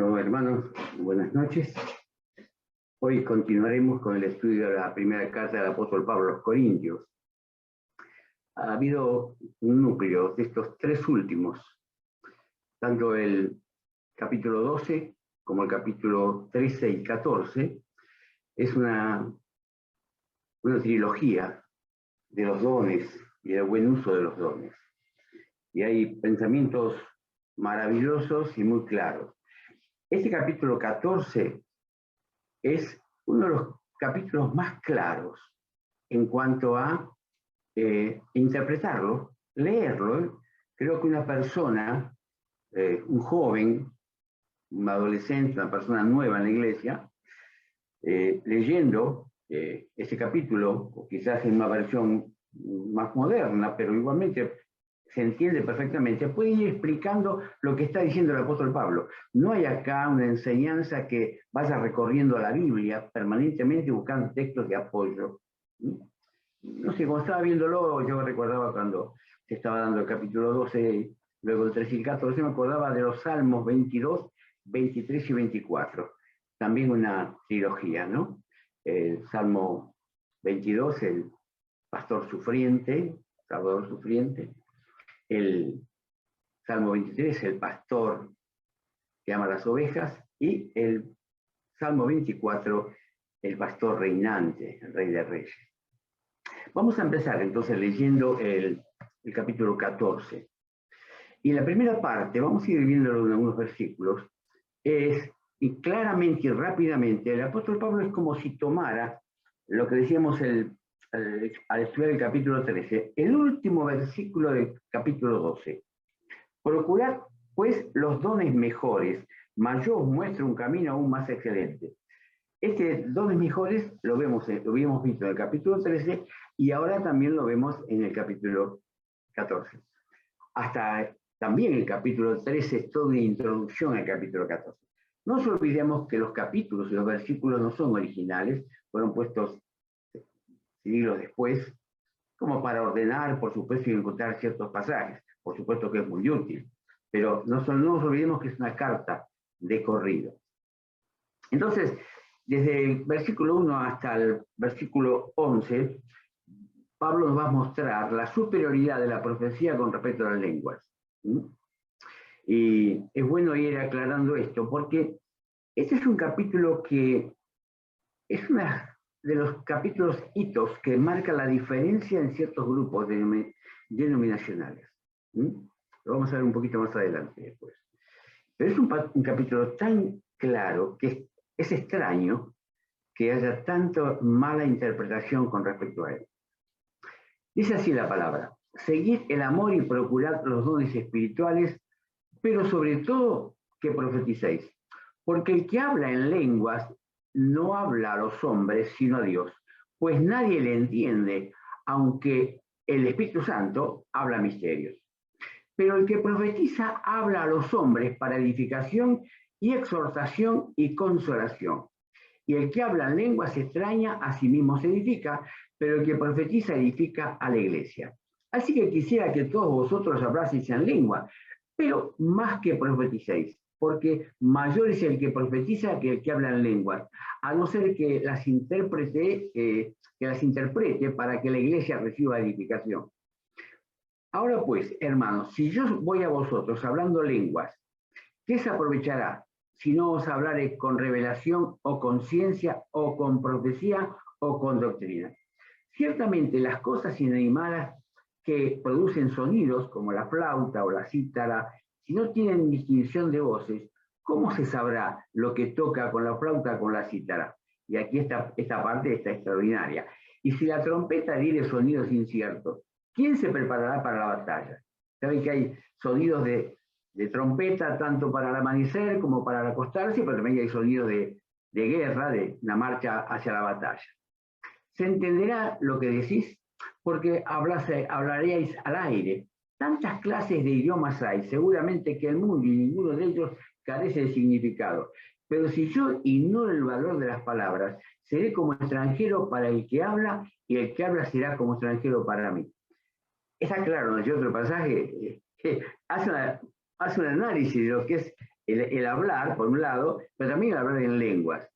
Bueno, hermanos, buenas noches. Hoy continuaremos con el estudio de la primera carta del apóstol Pablo a los Corintios. Ha habido un núcleo de estos tres últimos, tanto el capítulo 12 como el capítulo 13 y 14, es una trilogía de los dones y del buen uso de los dones. Y hay pensamientos maravillosos y muy claros. Este capítulo 14 es uno de los capítulos más claros en cuanto a interpretarlo, leerlo. Creo que una persona, un joven, un adolescente, una persona nueva en la iglesia, leyendo este capítulo, o quizás en una versión más moderna, pero igualmente se entiende perfectamente, puede ir explicando lo que está diciendo el apóstol Pablo. No hay acá una enseñanza que vaya recorriendo la Biblia permanentemente buscando textos de apoyo. No sé, como estaba viéndolo, yo recordaba cuando se estaba dando el capítulo 12, luego el 13 y el 14, me acordaba de los Salmos 22, 23 y 24. También una trilogía, ¿no? El Salmo 22, el pastor sufriente, salvador sufriente. El Salmo 23, el pastor que ama las ovejas. Y el Salmo 24, el pastor reinante, el rey de reyes. Vamos a empezar entonces leyendo el capítulo 14. Y la primera parte, vamos a ir viéndolo en algunos versículos, y claramente y rápidamente, el apóstol Pablo es como si tomara lo que decíamos al estudiar el capítulo 13, el último versículo del capítulo 12. Procurad, pues, los dones mejores, mas yo os muestro un camino aún más excelente. Este dones mejores lo habíamos visto en el capítulo 13 y ahora también lo vemos en el capítulo 14. Hasta también el capítulo 13 es toda una introducción al capítulo 14. No nos olvidemos que los capítulos y los versículos no son originales, fueron puestos siglos después, como para ordenar, por supuesto, y encontrar ciertos pasajes. Por supuesto que es muy útil, pero no nos olvidemos que es una carta de corrido. Entonces, desde el versículo 1 hasta el versículo 11, Pablo nos va a mostrar la superioridad de la profecía con respecto a las lenguas. Y es bueno ir aclarando esto, porque este es un capítulo que es uno de los capítulos hitos que marca la diferencia en ciertos grupos denominacionales. Lo vamos a ver un poquito más adelante después. Pero es un capítulo tan claro que es extraño que haya tanta mala interpretación con respecto a él. Dice así la palabra: seguid el amor y procurad los dones espirituales, pero sobre todo que profeticéis. Porque el que habla en lenguas no habla a los hombres, sino a Dios, pues nadie le entiende, aunque el Espíritu Santo habla misterios. Pero el que profetiza habla a los hombres para edificación y exhortación y consolación. Y el que habla en lenguas extrañas a sí mismo se edifica, pero el que profetiza edifica a la iglesia. Así que quisiera que todos vosotros hablaseis en lengua, pero más que profeticéis, porque mayor es el que profetiza que el que habla en lenguas, a no ser que las interprete para que la iglesia reciba edificación. Ahora pues, hermanos, si yo voy a vosotros hablando lenguas, ¿qué se aprovechará si no os hablare con revelación o con ciencia o con profecía o con doctrina? Ciertamente las cosas inanimadas que producen sonidos, como la flauta o la cítara, si no tienen distinción de voces, ¿cómo se sabrá lo que toca con la flauta o con la cítara? Y aquí esta parte está extraordinaria. Y si la trompeta diere sonidos inciertos, ¿quién se preparará para la batalla? Saben que hay sonidos de trompeta tanto para el amanecer como para el acostarse, pero también hay sonidos de guerra, de una marcha hacia la batalla. ¿Se entenderá lo que decís? Porque hablaríais al aire. Tantas clases de idiomas hay, seguramente que el mundo y ninguno de ellos carece de significado. Pero si yo ignoro el valor de las palabras, seré como extranjero para el que habla y el que habla será como extranjero para mí. Está claro, ¿no? Hay otro pasaje que hace un análisis de lo que es el hablar, por un lado, pero también el hablar en lenguas.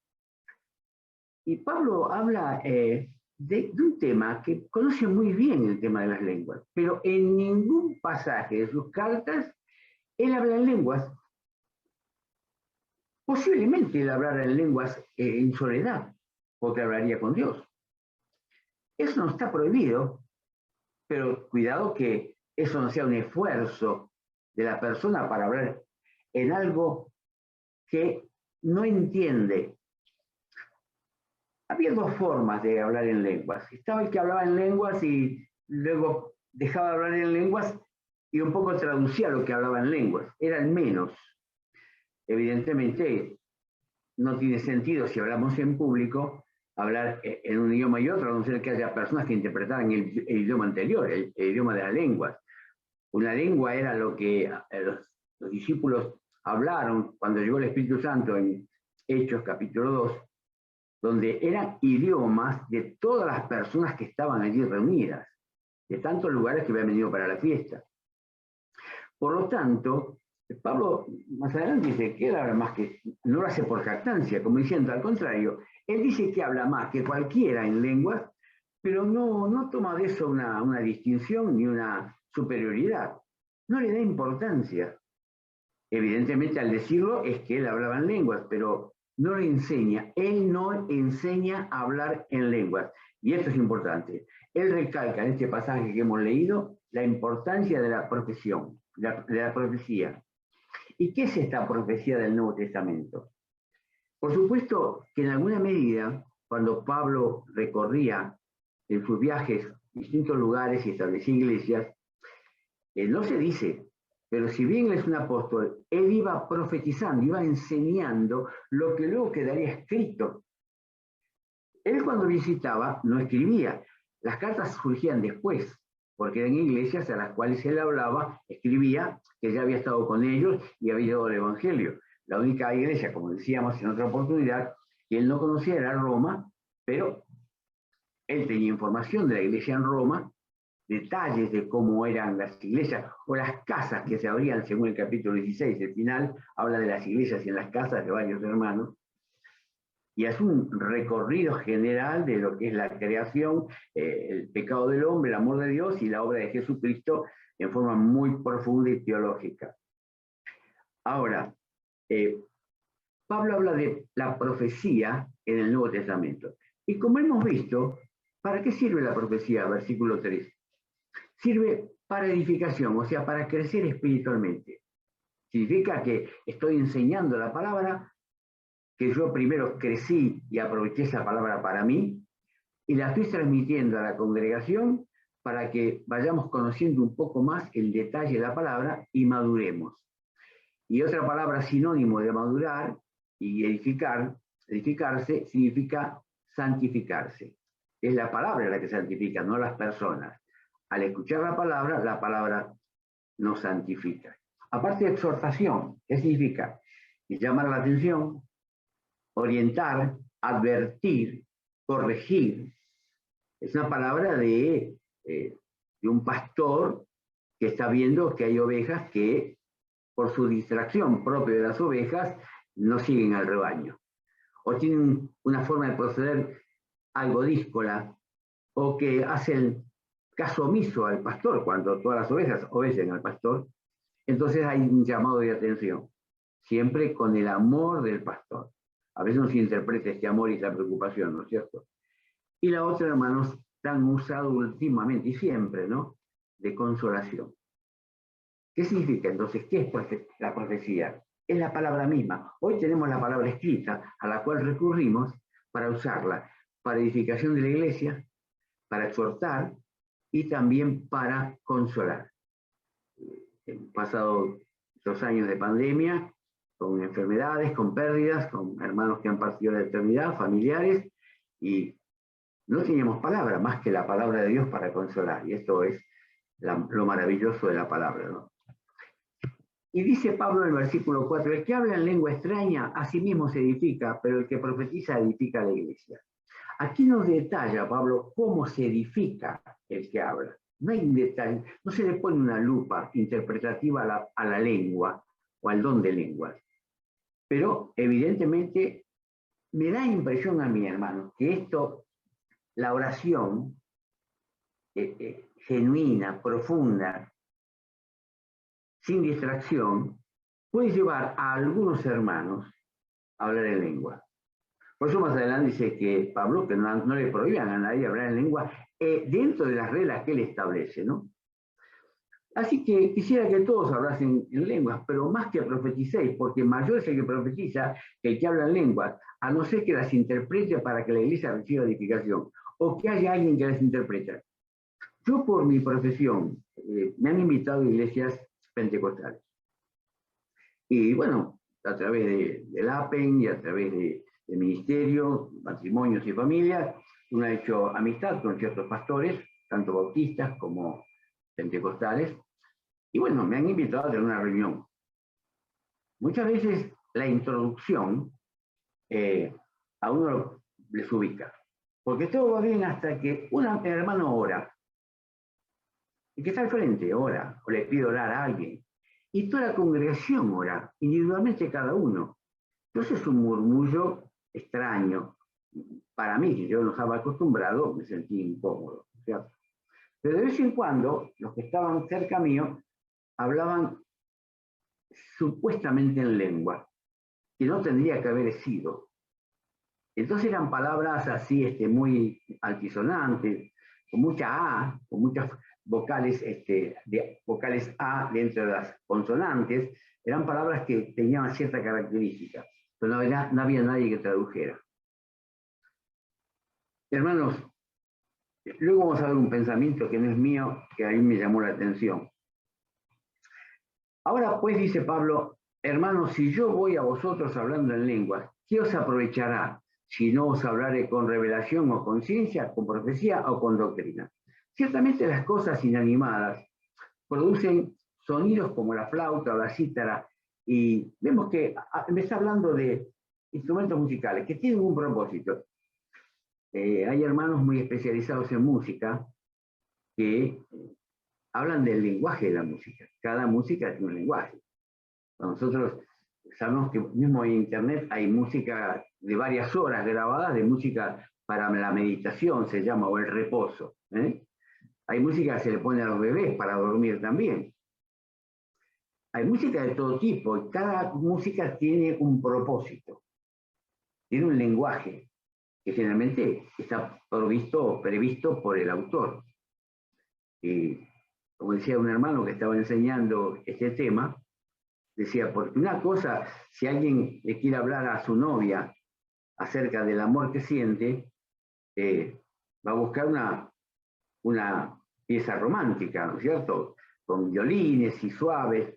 Y Pablo habla de un tema que conoce muy bien el tema de las lenguas, pero en ningún pasaje de sus cartas él habla en lenguas. Posiblemente él hablara en lenguas en soledad, porque hablaría con Dios. Eso no está prohibido, pero cuidado que eso no sea un esfuerzo de la persona para hablar en algo que no entiende. Había dos formas de hablar en lenguas. Estaba el que hablaba en lenguas y luego dejaba de hablar en lenguas y un poco traducía lo que hablaba en lenguas. Eran menos. Evidentemente, no tiene sentido si hablamos en público hablar en un idioma y otro, a no ser que haya personas que interpretaran el idioma anterior, el idioma de las lenguas. Una lengua era lo que los discípulos hablaron cuando llegó el Espíritu Santo en Hechos capítulo 2, donde eran idiomas de todas las personas que estaban allí reunidas, de tantos lugares que habían venido para la fiesta. Por lo tanto, Pablo más adelante dice que él habla más que, no lo hace por jactancia, como diciendo, al contrario, él dice que habla más que cualquiera en lenguas, pero no toma de eso una distinción ni una superioridad. No le da importancia. Evidentemente al decirlo es que él hablaba en lenguas, pero no lo enseña. Él no enseña a hablar en lenguas. Y esto es importante. Él recalca en este pasaje que hemos leído la importancia de la profesión, de la profecía. ¿Y qué es esta profecía del Nuevo Testamento? Por supuesto que en alguna medida, cuando Pablo recorría en sus viajes distintos lugares y establecía iglesias, no se dice, pero si bien él es un apóstol, él iba profetizando, iba enseñando lo que luego quedaría escrito. Él cuando visitaba no escribía, las cartas surgían después, porque eran iglesias a las cuales él hablaba, escribía, que ya había estado con ellos y había dado el Evangelio. La única iglesia, como decíamos en otra oportunidad, que él no conocía era Roma, pero él tenía información de la iglesia en Roma, detalles de cómo eran las iglesias o las casas que se abrían según el capítulo 16. El final habla de las iglesias y en las casas de varios hermanos. Y hace un recorrido general de lo que es la creación, el pecado del hombre, el amor de Dios y la obra de Jesucristo en forma muy profunda y teológica. Ahora, Pablo habla de la profecía en el Nuevo Testamento. Y como hemos visto, ¿para qué sirve la profecía? Versículo 3. Sirve para edificación, o sea, para crecer espiritualmente. Significa que estoy enseñando la palabra, que yo primero crecí y aproveché esa palabra para mí, y la estoy transmitiendo a la congregación para que vayamos conociendo un poco más el detalle de la palabra y maduremos. Y otra palabra sinónimo de madurar y edificarse, significa santificarse. Es la palabra la que santifica, no las personas. Al escuchar la palabra nos santifica. Aparte de exhortación, ¿qué significa? Llamar la atención, orientar, advertir, corregir. Es una palabra de un pastor que está viendo que hay ovejas que, por su distracción propia de las ovejas, no siguen al rebaño. O tienen una forma de proceder algo díscola, o que hacen caso omiso al pastor, cuando todas las ovejas obedecen al pastor. Entonces hay un llamado de atención, siempre con el amor del pastor. A veces no se interpreta este amor y esta preocupación, ¿no es cierto? Y la otra, hermanos, tan usado últimamente y siempre, ¿no? De consolación. ¿Qué significa entonces? ¿Qué es la profecía? Es la palabra misma. Hoy tenemos la palabra escrita a la cual recurrimos para usarla para edificación de la iglesia, para exhortar y también para consolar. Han pasado 2 años de pandemia, con enfermedades, con pérdidas, con hermanos que han partido de la eternidad, familiares, y no teníamos palabra más que la palabra de Dios para consolar. Y esto es lo maravilloso de la palabra, ¿no? Y dice Pablo en el versículo 4, el que habla en lengua extraña a sí mismo se edifica, pero el que profetiza edifica a la iglesia. Aquí nos detalla Pablo cómo se edifica el que habla. No hay un detalle, no se le pone una lupa interpretativa a la lengua o al don de lenguas. Pero evidentemente me da impresión a mí, hermano, que esto, la oración genuina, profunda, sin distracción, puede llevar a algunos hermanos a hablar en lengua. Por eso más adelante dice que Pablo que no le prohíban a nadie hablar en lengua dentro de las reglas que él establece, ¿no? Así que quisiera que todos hablasen en lenguas, pero más que profeticéis, porque mayor es el que profetiza que el que habla en lenguas, a no ser que las interprete para que la iglesia reciba edificación, o que haya alguien que las interprete. Yo por mi profesión me han invitado a iglesias pentecostales. Y bueno, a través del APEN y a través de ministerio, matrimonios y familias, uno ha hecho amistad con ciertos pastores, tanto bautistas como pentecostales, y bueno, me han invitado a tener una reunión. Muchas veces la introducción a uno les ubica, porque todo va bien hasta que un hermano ora, y que está al frente ora, o le pide orar a alguien, y toda la congregación ora, individualmente cada uno. Entonces es un murmullo extraño. Para mí, que yo no estaba acostumbrado, me sentí incómodo, ¿cierto? Pero de vez en cuando, los que estaban cerca mío hablaban supuestamente en lengua, que no tendría que haber sido. Entonces eran palabras así muy altisonantes, con mucha A, con muchas vocales, vocales A dentro de las consonantes, eran palabras que tenían cierta característica, pero no había nadie que tradujera. Hermanos, luego vamos a ver un pensamiento que no es mío, que a mí me llamó la atención. Ahora pues, dice Pablo, hermanos, si yo voy a vosotros hablando en lenguas, ¿qué os aprovechará si no os hablaré con revelación o con ciencia, con profecía o con doctrina? Ciertamente las cosas inanimadas producen sonidos como la flauta o la cítara, y vemos que me está hablando de instrumentos musicales que tienen un propósito. Hay hermanos muy especializados en música que hablan del lenguaje de la música. Cada música tiene un lenguaje. Nosotros sabemos que mismo en internet hay música de varias horas grabadas, de música para la meditación, se llama, o el reposo. Hay música que se le pone a los bebés para dormir también. Hay música de todo tipo, y cada música tiene un propósito, tiene un lenguaje, que generalmente está previsto por el autor. Y como decía un hermano que estaba enseñando este tema, decía, porque una cosa, si alguien le quiere hablar a su novia acerca del amor que siente, va a buscar una pieza romántica, ¿no es cierto? Con violines y suaves,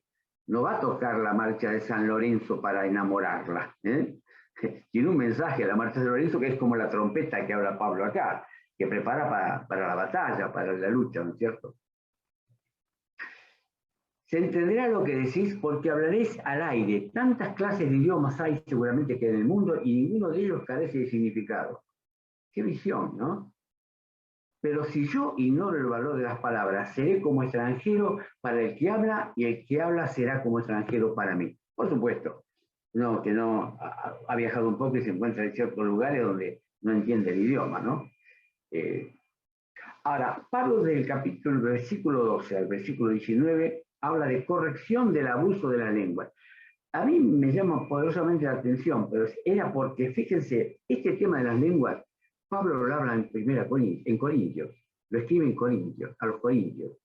no va a tocar la marcha de San Lorenzo para enamorarla. Tiene un mensaje, la marcha de San Lorenzo, que es como la trompeta que habla Pablo acá, que prepara para la batalla, para la lucha, ¿no es cierto? Se entenderá lo que decís porque hablaréis al aire. Tantas clases de idiomas hay seguramente que en el mundo y ninguno de ellos carece de significado. Qué visión, ¿no? Pero si yo ignoro el valor de las palabras, seré como extranjero para el que habla y el que habla será como extranjero para mí. Por supuesto, no, que no ha viajado un poco y se encuentra en ciertos lugares donde no entiende el idioma, ¿no? Ahora, Pablo del versículo 12 al versículo 19 habla de corrección del abuso de la lengua. A mí me llama poderosamente la atención, pero era porque, fíjense, este tema de las lenguas, Pablo lo habla en Corintios, lo escribe en Corintios, a los Corintios.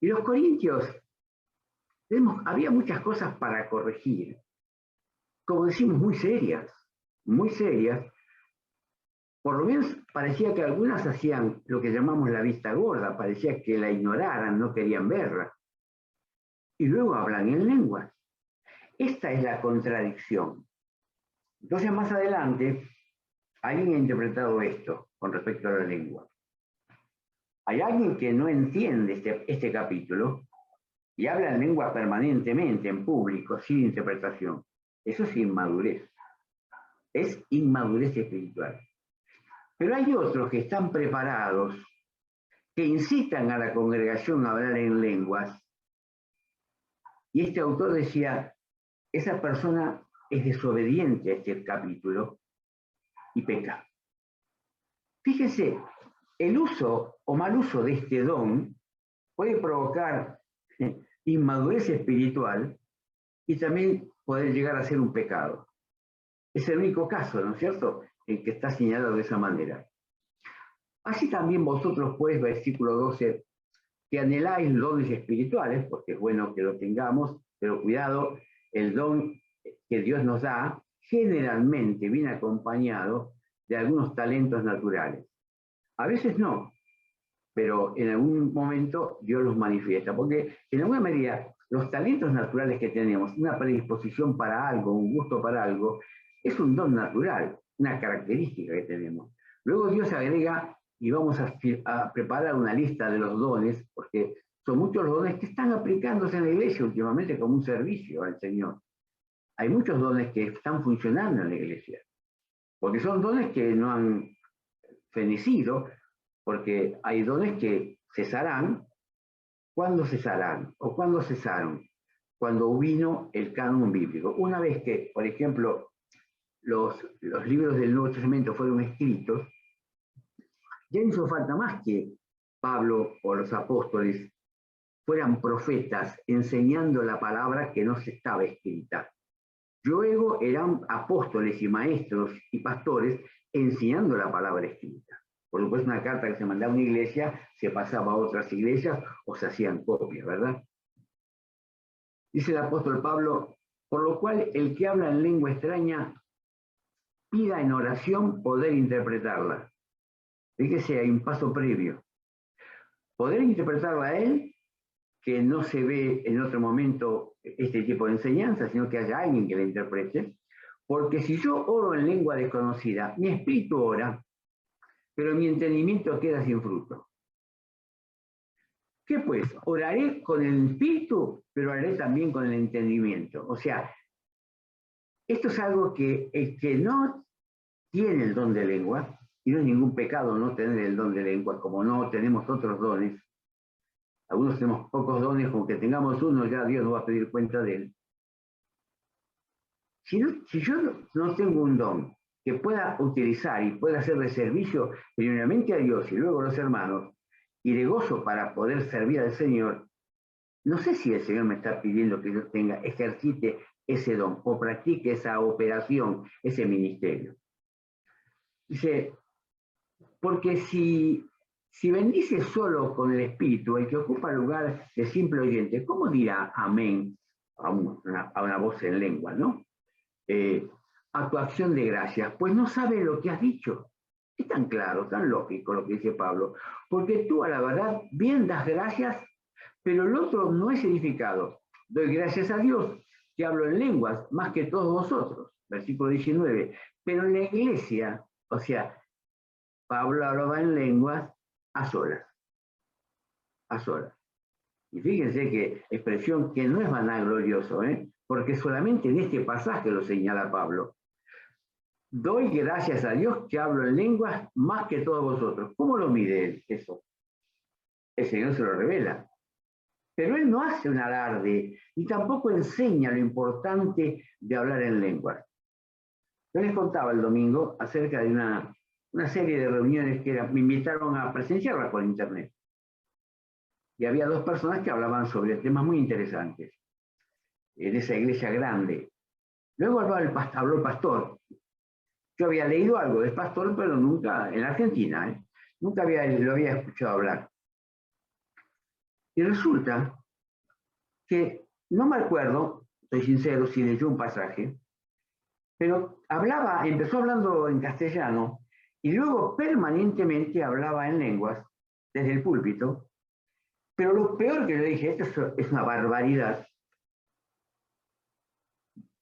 Y los Corintios, había muchas cosas para corregir, como decimos, muy serias. Por lo menos parecía que algunas hacían lo que llamamos la vista gorda, parecía que la ignoraran, no querían verla. Y luego hablan en lenguas. Esta es la contradicción. Entonces, más adelante, alguien ha interpretado esto con respecto a la lengua. Hay alguien que no entiende este capítulo y habla en lengua permanentemente, en público, sin interpretación. Eso es inmadurez. Es inmadurez espiritual. Pero hay otros que están preparados, que incitan a la congregación a hablar en lenguas. Y este autor decía, esa persona es desobediente a este capítulo y peca. Fíjense, el uso o mal uso de este don puede provocar inmadurez espiritual y también poder llegar a ser un pecado. Es el único caso, ¿no es cierto?, en que está señalado de esa manera. Así también vosotros, pues, versículo 12, que anheláis dones espirituales, porque es bueno que lo tengamos, pero cuidado, el don que Dios nos da generalmente viene acompañado de algunos talentos naturales. A veces no, pero en algún momento Dios los manifiesta, porque en alguna medida los talentos naturales que tenemos, una predisposición para algo, un gusto para algo, es un don natural, una característica que tenemos. Luego Dios agrega, y vamos a preparar una lista de los dones, porque son muchos los dones que están aplicándose en la iglesia últimamente como un servicio al Señor. Hay muchos dones que están funcionando en la iglesia, porque son dones que no han fenecido, porque hay dones que cesarán. ¿Cuándo cesarán? ¿O cuándo cesaron? Cuando vino el canon bíblico. Una vez que, por ejemplo, los libros del Nuevo Testamento fueron escritos, ya no hizo falta más que Pablo o los apóstoles fueran profetas enseñando la palabra que no se estaba escrita. Luego eran apóstoles y maestros y pastores enseñando la palabra escrita. Por supuesto, una carta que se mandaba a una iglesia se pasaba a otras iglesias o se hacían copias, ¿verdad? Dice el apóstol Pablo, por lo cual el que habla en lengua extraña pida en oración poder interpretarla. Fíjese, hay un paso previo. Poder interpretarla a él, que no se ve en otro momento este tipo de enseñanza, sino que haya alguien que la interprete. Porque si yo oro en lengua desconocida, mi espíritu ora, pero mi entendimiento queda sin fruto. ¿Qué pues? Oraré con el espíritu, pero oraré también con el entendimiento. O sea, esto es algo que el que no tiene el don de lengua, y no es ningún pecado no tener el don de lengua, como no tenemos otros dones. Algunos tenemos pocos dones, con que tengamos uno ya Dios nos va a pedir cuenta de él. Si yo no tengo un don que pueda utilizar y pueda ser de servicio primeramente a Dios y luego a los hermanos, y de gozo para poder servir al Señor, no sé si el Señor me está pidiendo que yo ejercite ese don o practique esa operación, ese ministerio. Dice, porque si bendice solo con el Espíritu, el que ocupa el lugar de simple oyente, ¿cómo dirá amén a una voz en lengua, no? A tu acción de gracias, pues no sabe lo que has dicho. Es tan claro, tan lógico lo que dice Pablo, porque tú a la verdad bien das gracias, pero el otro no es edificado. Doy gracias a Dios que hablo en lenguas más que todos vosotros. Versículo 19. Pero en la iglesia, o sea, Pablo hablaba en lenguas a solas. A solas. Y fíjense que expresión que no es vanaglorioso, porque solamente en este pasaje lo señala Pablo. Doy gracias a Dios que hablo en lenguas más que todos vosotros. ¿Cómo lo mide él eso? El Señor se lo revela. Pero él no hace un alarde y tampoco enseña lo importante de hablar en lenguas. Yo les contaba el domingo acerca de una serie de reuniones que me invitaron a presenciarlas por internet. Y había dos personas que hablaban sobre temas muy interesantes en esa iglesia grande. Luego habló el pastor. Yo había leído algo del pastor, pero nunca, en Argentina, nunca lo había escuchado hablar. Y resulta que no me acuerdo, estoy sincero, si leyó un pasaje, pero empezó hablando en castellano y luego permanentemente hablaba en lenguas desde el púlpito. Pero lo peor que yo dije, esto es una barbaridad.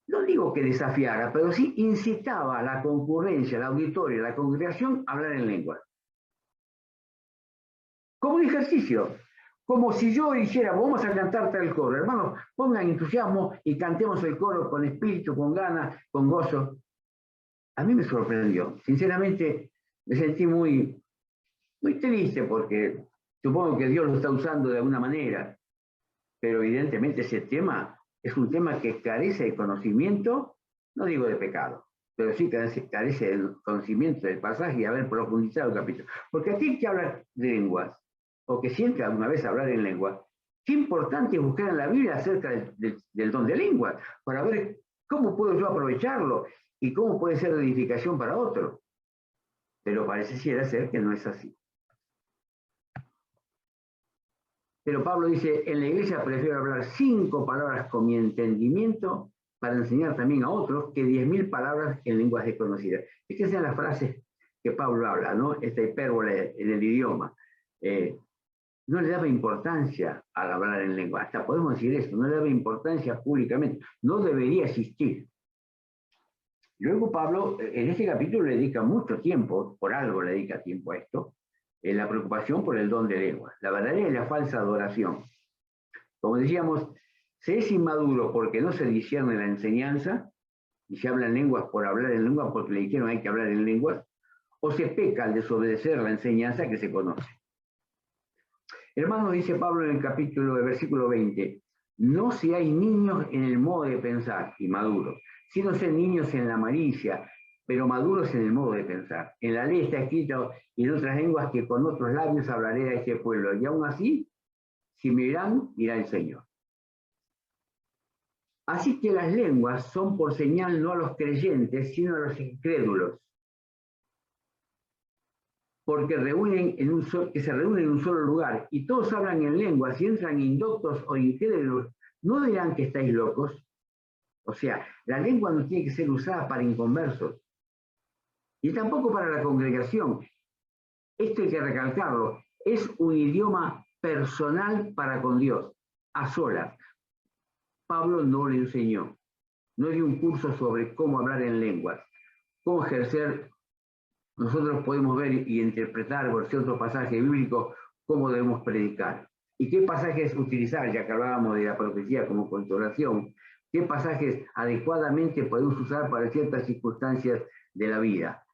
No digo que desafiara, pero sí incitaba a la concurrencia, al auditorio, a la congregación a hablar en lenguas. Como un ejercicio, como si yo dijera, vamos a cantarte el coro. Hermanos, pongan entusiasmo y cantemos el coro con espíritu, con ganas, con gozo. A mí me sorprendió. Sinceramente, me sentí muy, muy triste porque supongo que Dios lo está usando de alguna manera. Pero evidentemente ese tema es un tema que carece de conocimiento no digo de pecado, pero sí carece del conocimiento del pasaje y haber profundizado el capítulo. Porque aquí hay que hablar de lenguas, o que siente alguna vez hablar en lengua, qué importante es buscar en la Biblia acerca del don de lengua, para ver cómo puedo yo aprovecharlo y cómo puede ser de edificación para otro. Pero pareciera ser que no es así. Pero Pablo dice, en la iglesia prefiero hablar 5 palabras con mi entendimiento para enseñar también a otros que 10.000 palabras en lenguas desconocidas. Fíjense en las frases que Pablo habla, ¿no? Esta hipérbole en el idioma. No le daba importancia al hablar en lengua. Hasta podemos decir eso, no le daba importancia públicamente. No debería existir. Luego Pablo, en este capítulo, le dedica mucho tiempo, por algo le dedica tiempo a esto, la preocupación por el don de lengua, la verdadera y la falsa adoración. Como decíamos, se es inmaduro porque no se discierne la enseñanza y se habla en lenguas por hablar en lenguas porque le dijeron hay que hablar en lenguas, o se peca al desobedecer la enseñanza que se conoce. Hermanos, dice Pablo en el capítulo del versículo 20, no seáis niños en el modo de pensar y maduros, sino ser niños en la malicia, pero maduros en el modo de pensar. En la ley está escrito y en otras lenguas que con otros labios hablaré a este pueblo, y aún así, si me irán, irá el Señor. Así que las lenguas son por señal no a los creyentes, sino a los incrédulos, porque se reúnen en un solo lugar, y todos hablan en lenguas, si entran indoctos o incrédulos, ¿no dirán que estáis locos? O sea, la lengua no tiene que ser usada para inconversos, y tampoco para la congregación. Esto hay que recalcarlo, es un idioma personal para con Dios, a solas. Pablo no le enseñó, no dio un curso sobre cómo hablar en lenguas, cómo ejercer. Nosotros podemos ver y interpretar por ciertos pasajes bíblicos cómo debemos predicar. ¿Y qué pasajes utilizar? Ya que hablábamos de la profecía como consolación, ¿qué pasajes adecuadamente podemos usar para ciertas circunstancias de la vida?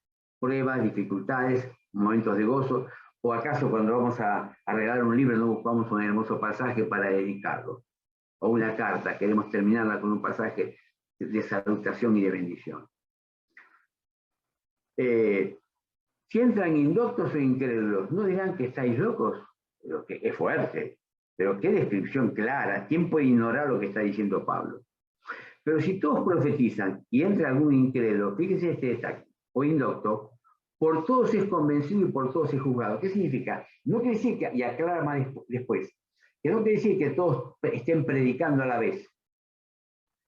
Pruebas, dificultades, momentos de gozo, o acaso cuando vamos a regalar un libro no buscamos un hermoso pasaje para dedicarlo, o una carta, queremos terminarla con un pasaje de salutación y de bendición. Si entran indoctos o incrédulos, no dirán que estáis locos, pero que es fuerte, pero qué descripción clara, ¿quién puede ignorar lo que está diciendo Pablo? Pero si todos profetizan y entra algún incrédulo, fíjense este detalle, o indocto, por todos es convencido y por todos es juzgado. ¿Qué significa? No quiere decir que, y aclara más después, que no quiere decir que todos estén predicando a la vez,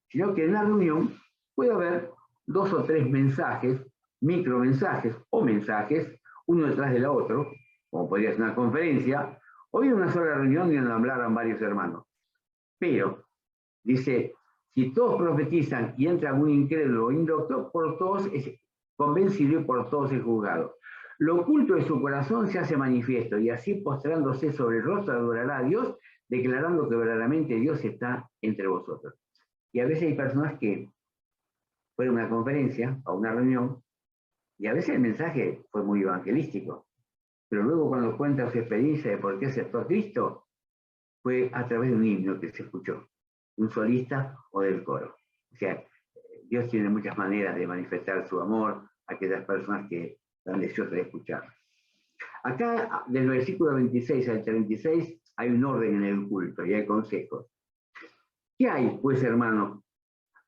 sino que en una reunión puede haber 2 o 3 mensajes, micromensajes o mensajes, uno detrás del otro, como podría ser una conferencia, o bien una sola reunión donde hablaran varios hermanos. Pero, dice, si todos profetizan y entra algún incrédulo o indocto, por todos es convencido y por todos es juzgado. Lo oculto de su corazón se hace manifiesto, y así postrándose sobre el rostro adorará a Dios, declarando que verdaderamente Dios está entre vosotros. Y a veces hay personas que fueron a una conferencia, a una reunión, y a veces el mensaje fue muy evangelístico, pero luego cuando cuenta su experiencia de por qué aceptó a Cristo, fue a través de un himno que se escuchó, un solista o del coro. O sea, Dios tiene muchas maneras de manifestar su amor a aquellas personas que están deseosas de escuchar. Acá, del versículo 26 al 36, hay un orden en el culto y hay consejos. ¿Qué hay, pues, hermanos?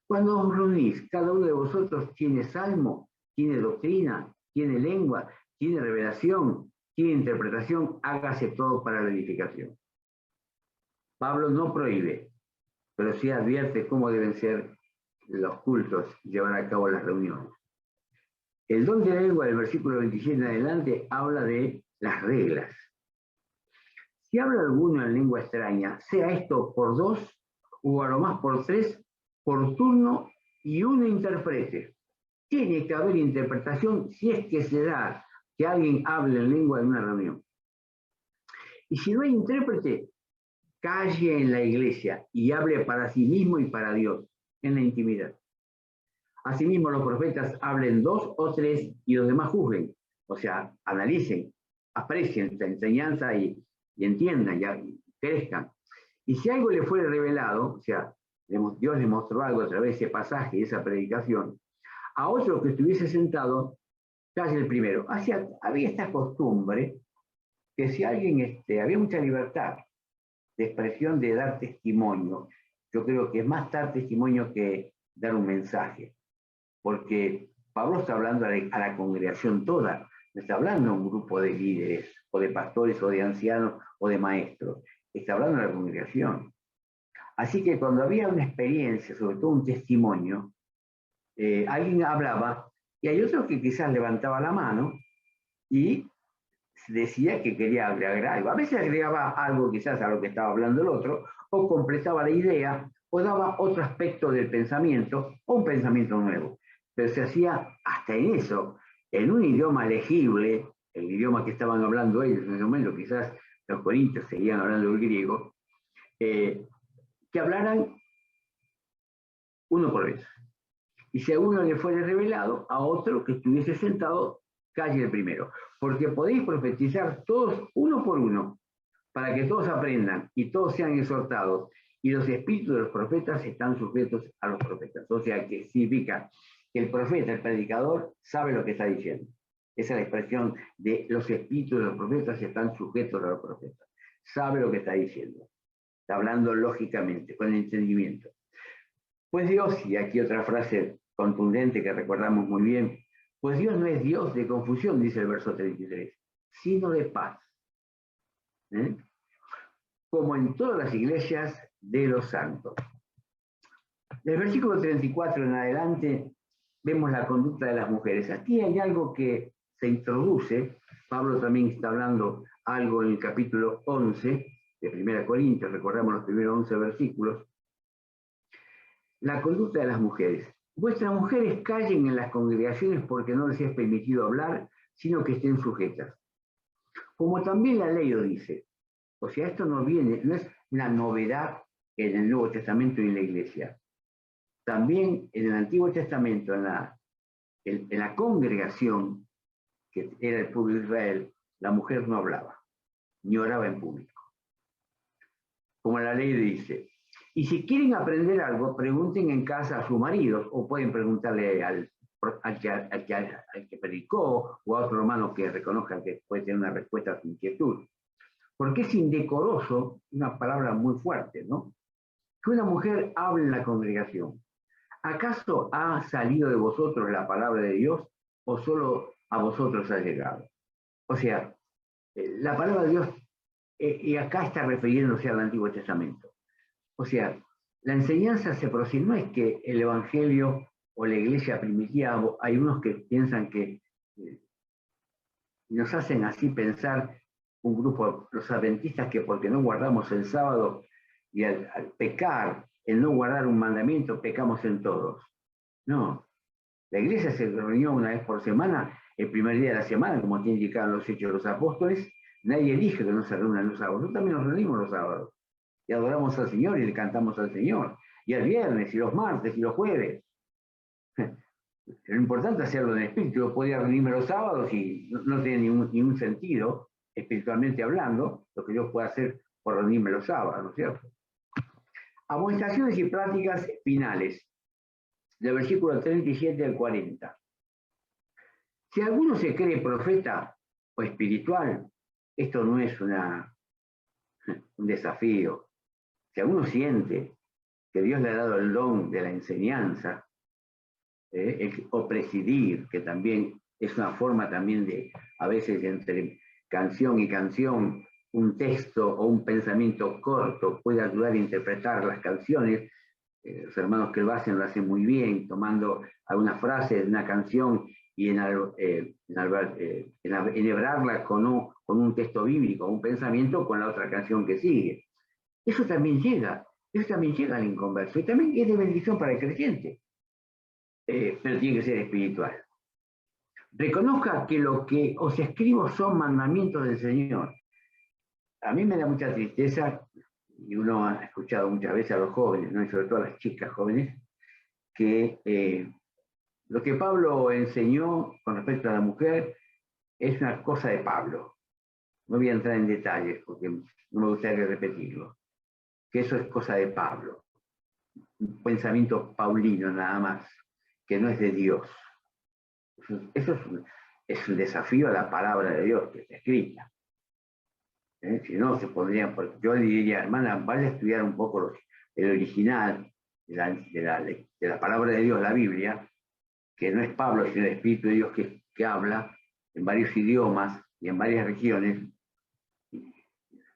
Cuando os reunís, cada uno de vosotros tiene salmo, tiene doctrina, tiene lengua, tiene revelación, tiene interpretación, hágase todo para la edificación. Pablo no prohíbe, pero sí advierte cómo deben ser los cultos, llevar a cabo las reuniones. El don de la lengua del versículo 27 en adelante habla de las reglas. Si habla alguno en lengua extraña, sea esto por 2 o a lo más por 3, por turno, y uno interprete. Tiene que haber interpretación si es que se da que alguien hable en lengua en una reunión. Y si no hay intérprete, calle en la iglesia y hable para sí mismo y para Dios, en la intimidad. Asimismo, los profetas hablen 2 o 3 y los demás juzguen, o sea, analicen, aprecien esta enseñanza y entiendan, ya crezcan. Y si algo le fuere revelado, o sea, Dios le mostró algo a través de ese pasaje, de esa predicación, a otro que estuviese sentado, calle el primero. Había esta costumbre que si alguien, había mucha libertad de expresión, de dar testimonio. Yo creo que es más dar testimonio que dar un mensaje, porque Pablo está hablando a la congregación toda, no está hablando a un grupo de líderes, o de pastores, o de ancianos, o de maestros, está hablando a la congregación. Así que cuando había una experiencia, sobre todo un testimonio, alguien hablaba y hay otro que quizás levantaba la mano y decía que quería agregar algo. A veces agregaba algo quizás a lo que estaba hablando el otro, o completaba la idea, o daba otro aspecto del pensamiento, o un pensamiento nuevo. Pero se hacía hasta en eso, en un idioma legible, el idioma que estaban hablando ellos en ese momento, quizás los corintios seguían hablando el griego, que hablaran uno por vez. Y si a uno le fuera revelado, a otro que estuviese sentado, calle el primero. Porque podéis profetizar todos uno por uno, para que todos aprendan y todos sean exhortados. Y los espíritus de los profetas están sujetos a los profetas. O sea, que significa que el profeta, el predicador, sabe lo que está diciendo. Esa es la expresión de los espíritus de los profetas están sujetos a los profetas. Sabe lo que está diciendo. Está hablando lógicamente, con entendimiento. Pues Dios, y aquí otra frase contundente que recordamos muy bien, pues Dios no es Dios de confusión, dice el verso 33, sino de paz. ¿Eh? Como en todas las iglesias de los santos. Del versículo 34 en adelante vemos la conducta de las mujeres. Aquí hay algo que se introduce, Pablo también está hablando algo en el capítulo 11 de 1 Corintios, recordamos los primeros 11 versículos, la conducta de las mujeres. Vuestras mujeres callen en las congregaciones porque no les es permitido hablar, sino que estén sujetas. Como también la ley lo dice. O sea, esto no es una novedad en el Nuevo Testamento y en la Iglesia. También en el Antiguo Testamento, en la congregación, que era el pueblo de Israel, la mujer no hablaba, ni oraba en público. Como la ley dice. Y si quieren aprender algo, pregunten en casa a sus maridos, o pueden preguntarle al que predicó, o a otro hermano que reconozca que puede tener una respuesta a su inquietud. Porque es indecoroso, una palabra muy fuerte, ¿no? Que una mujer hable en la congregación. ¿Acaso ha salido de vosotros la palabra de Dios o solo a vosotros ha llegado? O sea, la palabra de Dios, y acá está refiriéndose al Antiguo Testamento. O sea, la enseñanza se procede, no es que el Evangelio o la iglesia primitiva, hay unos que piensan que nos hacen así pensar un grupo, los adventistas, que porque no guardamos el sábado y al pecar, el no guardar un mandamiento, pecamos en todos. No, la iglesia se reunió una vez por semana, el primer día de la semana, como te indicaban los Hechos de los Apóstoles. Nadie elige que no se reúnan los sábados. Nosotros también nos reunimos los sábados y adoramos al Señor y le cantamos al Señor. Y el viernes, y los martes, y los jueves. Lo importante es hacerlo en espíritu. Yo podía reunirme los sábados y no tiene ningún sentido, espiritualmente hablando, lo que yo pueda hacer por reunirme los sábados, ¿no es cierto? Amonestaciones y prácticas finales, del versículo 37 al 40. Si alguno se cree profeta o espiritual, esto no es un desafío. Si alguno siente que Dios le ha dado el don de la enseñanza, o presidir, que también es una forma también de, a veces entre canción y canción, un texto o un pensamiento corto puede ayudar a interpretar las canciones. Los hermanos que lo hacen muy bien, tomando algunas frases de una canción y enhebrarla con un texto bíblico, un pensamiento con la otra canción que sigue. Eso también llega al inconverso y también es de bendición para el creyente, pero tiene que ser espiritual. Reconozca que lo que os escribo son mandamientos del Señor. A mí me da mucha tristeza, y uno ha escuchado muchas veces a los jóvenes, ¿no? Y sobre todo a las chicas jóvenes, que lo que Pablo enseñó con respecto a la mujer es una cosa de Pablo. No voy a entrar en detalles porque no me gustaría repetirlo. Que eso es cosa de Pablo. un pensamiento paulino nada más, que no es de Dios. Eso es un desafío a la palabra de Dios que está escrita. Si no, se pondrían, yo le diría, hermana, vaya a estudiar un poco el original de la palabra de Dios, la Biblia, que no es Pablo, sino el Espíritu de Dios que habla en varios idiomas y en varias regiones.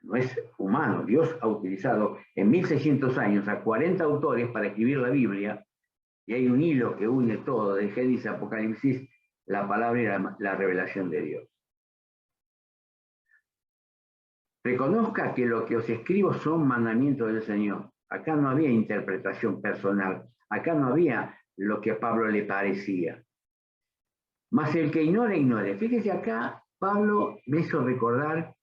No es humano. Dios ha utilizado en 1600 años a 40 autores para escribir la Biblia, y hay un hilo que une todo, de Génesis a Apocalipsis, la palabra y la revelación de Dios. Reconozca que lo que os escribo son mandamientos del Señor. Acá no había interpretación personal, acá no había lo que a Pablo le parecía. Mas el que ignore, ignore. Fíjese acá, Pablo me hizo recordar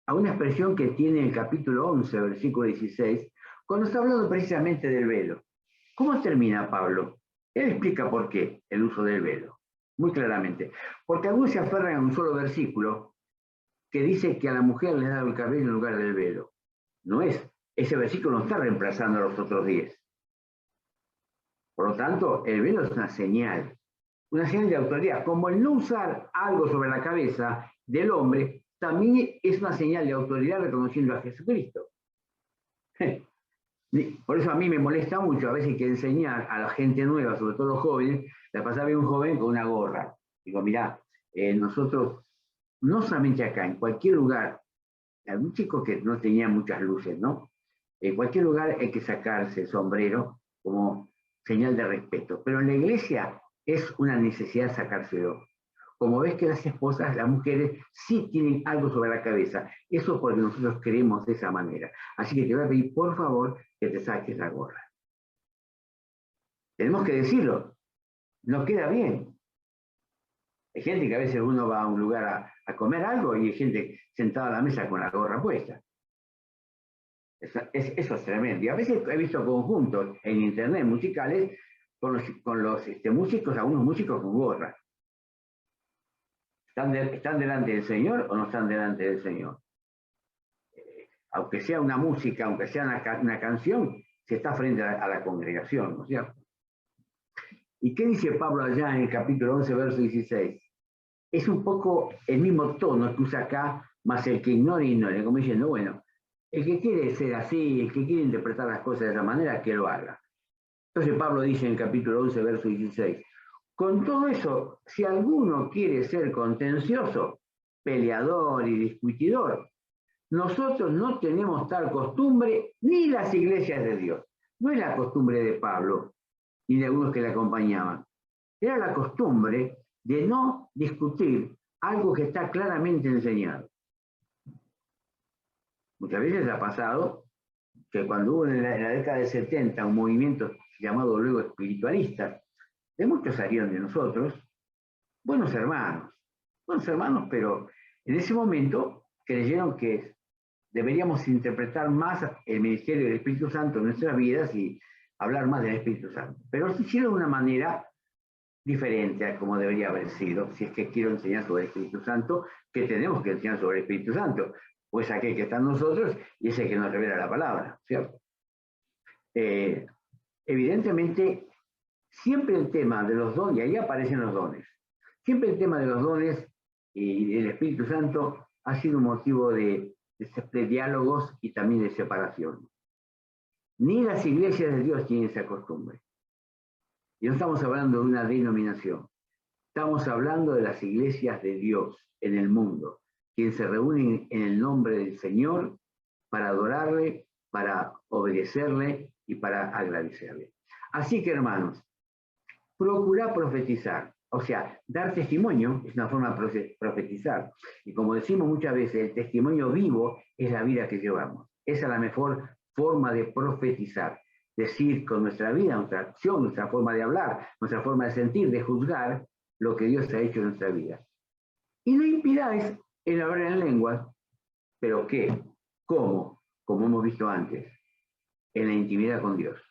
a una expresión que tiene el capítulo 11, versículo 16, cuando está hablando precisamente del velo. ¿Cómo termina Pablo? Él explica por qué el uso del velo, muy claramente. Porque algunos se aferran a un solo versículo que dice que a la mujer le da el cabello en lugar del velo. No es, ese versículo no está reemplazando a los otros 10. Por lo tanto, el velo es una señal de autoridad. Como el no usar algo sobre la cabeza del hombre, también es una señal de autoridad reconociendo a Jesucristo. Por eso a mí me molesta mucho a veces que enseñar a la gente nueva, sobre todo los jóvenes, la pasaba un joven con una gorra. Digo, mirá, nosotros, no solamente acá, en cualquier lugar, un chico que no tenía muchas luces, ¿no? En cualquier lugar hay que sacarse el sombrero como señal de respeto. Pero en la iglesia es una necesidad sacárselo. Como ves que las esposas, las mujeres, sí tienen algo sobre la cabeza. Eso porque nosotros queremos de esa manera. Así que te voy a pedir, por favor, que te saques la gorra. Tenemos que decirlo. No queda bien. Hay gente que a veces uno va a un lugar a comer algo y hay gente sentada a la mesa con la gorra puesta. Eso es tremendo. Y a veces he visto conjuntos en internet musicales con los músicos, algunos músicos con gorra. ¿Están delante del Señor o no están delante del Señor? Aunque sea una música, aunque sea una canción, se está frente a la congregación, ¿no es cierto? ¿Y qué dice Pablo allá en el capítulo 11, verso 16? Es un poco el mismo tono que usa acá, más el que ignore, ignore, como diciendo, bueno, el que quiere ser así, el que quiere interpretar las cosas de esa manera, que lo haga. Entonces Pablo dice en el capítulo 11, verso 16, con todo eso, si alguno quiere ser contencioso, peleador y discutidor, nosotros no tenemos tal costumbre ni las iglesias de Dios. No es la costumbre de Pablo ni de algunos que le acompañaban. Era la costumbre de no discutir algo que está claramente enseñado. Muchas veces ha pasado que cuando hubo en la década de 70 un movimiento llamado luego espiritualista, de muchos salieron de nosotros, buenos hermanos, pero en ese momento creyeron que deberíamos interpretar más el ministerio del Espíritu Santo en nuestras vidas y hablar más del Espíritu Santo. Pero lo hicieron de una manera diferente a como debería haber sido, si es que quiero enseñar sobre el Espíritu Santo, que tenemos que enseñar sobre el Espíritu Santo, pues aquel que está en nosotros y ese que nos revela la palabra, ¿cierto? Evidentemente, siempre el tema de los dones, y ahí aparecen los dones, siempre el tema de los dones y del Espíritu Santo ha sido un motivo de diálogos y también de separación. Ni las iglesias de Dios tienen esa costumbre. Y no estamos hablando de una denominación, estamos hablando de las iglesias de Dios en el mundo, quienes se reúnen en el nombre del Señor para adorarle, para obedecerle y para agradecerle. Así que, hermanos, procura profetizar, o sea, dar testimonio es una forma de profetizar. Y como decimos muchas veces, el testimonio vivo es la vida que llevamos. Esa es la mejor forma de profetizar. Decir con nuestra vida, nuestra acción, nuestra forma de hablar, nuestra forma de sentir, de juzgar lo que Dios ha hecho en nuestra vida. Y no impidáis el hablar en lenguas, pero ¿qué? ¿Cómo? Como hemos visto antes, en la intimidad con Dios.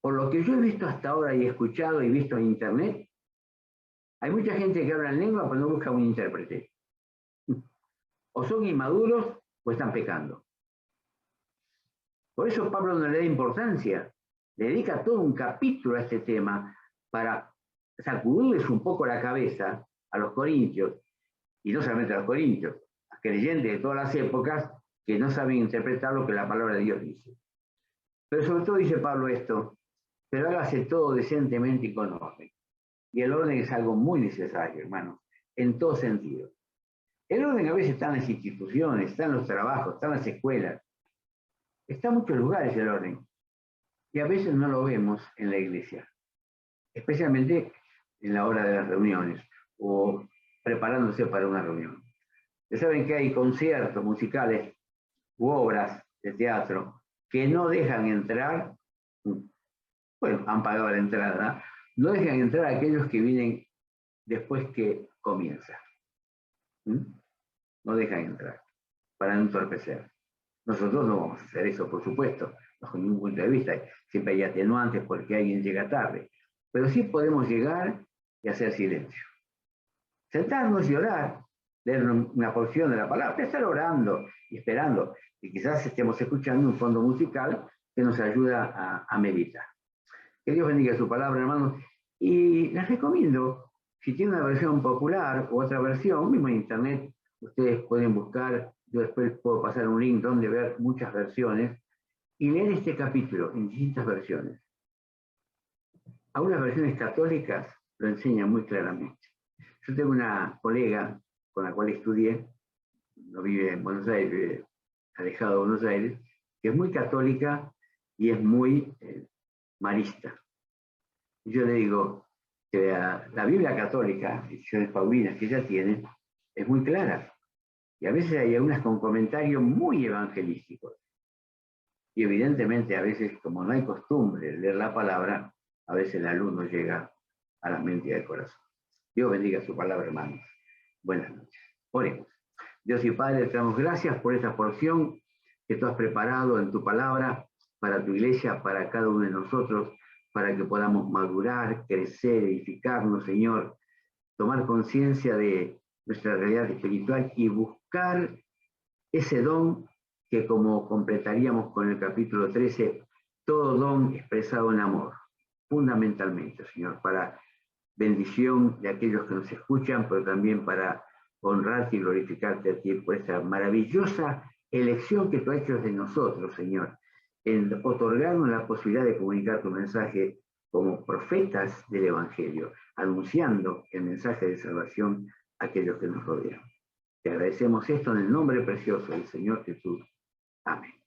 Por lo que yo he visto hasta ahora y he escuchado y visto en internet, hay mucha gente que habla en lengua pero no busca un intérprete. O son inmaduros o están pecando. Por eso Pablo no le da importancia, le dedica todo un capítulo a este tema para sacudirles un poco la cabeza a los corintios, y no solamente a los corintios, a creyentes de todas las épocas que no saben interpretar lo que la palabra de Dios dice. Pero sobre todo dice Pablo esto, pero hágase todo decentemente y con orden. Y el orden es algo muy necesario, hermanos, en todo sentido. El orden a veces está en las instituciones, está en los trabajos, está en las escuelas, está en muchos lugares el orden. Y a veces no lo vemos en la iglesia, especialmente en la hora de las reuniones o preparándose para una reunión. Ustedes saben que hay conciertos musicales u obras de teatro que no dejan entrar, bueno, han pagado la entrada, no dejan entrar a aquellos que vienen después que comienza. No dejan entrar, para no entorpecer. Nosotros no vamos a hacer eso, por supuesto, bajo ningún punto de vista. Siempre hay atenuantes porque alguien llega tarde. Pero sí podemos llegar y hacer silencio. Sentarnos y orar, leer una porción de la palabra, estar orando y esperando. Y quizás estemos escuchando un fondo musical que nos ayuda a meditar. Que Dios bendiga su palabra, hermanos. Y les recomiendo, si tiene una versión popular u otra versión, mismo en internet, ustedes pueden buscar, yo después puedo pasar un link donde ver muchas versiones, y leer este capítulo en distintas versiones. Algunas versiones católicas lo enseñan muy claramente. Yo tengo una colega con la cual estudié, no vive en Buenos Aires, vive alejado de Buenos Aires, que es muy católica y es muy marista. Y yo le digo que la Biblia católica, ediciones paulinas que ella tiene, es muy clara. Y a veces hay algunas con comentarios muy evangelísticos. Y evidentemente a veces, como no hay costumbre de leer la palabra, a veces la luz no llega a la mente y al corazón. Dios bendiga su palabra, hermanos. Buenas noches. Oremos. Dios y Padre, te damos gracias por esta porción que tú has preparado en tu palabra para tu iglesia, para cada uno de nosotros, para que podamos madurar, crecer, edificarnos, Señor, tomar conciencia de nuestra realidad espiritual y buscar ese don que, como completaríamos con el capítulo 13, todo don expresado en amor, fundamentalmente, Señor, para bendición de aquellos que nos escuchan, pero también para honrarte y glorificarte a ti por esta maravillosa elección que tú has hecho de nosotros, Señor, en otorgarnos la posibilidad de comunicar tu mensaje como profetas del Evangelio, anunciando el mensaje de salvación a aquellos que nos rodean. Te agradecemos esto en el nombre precioso del Señor Jesús. Amén.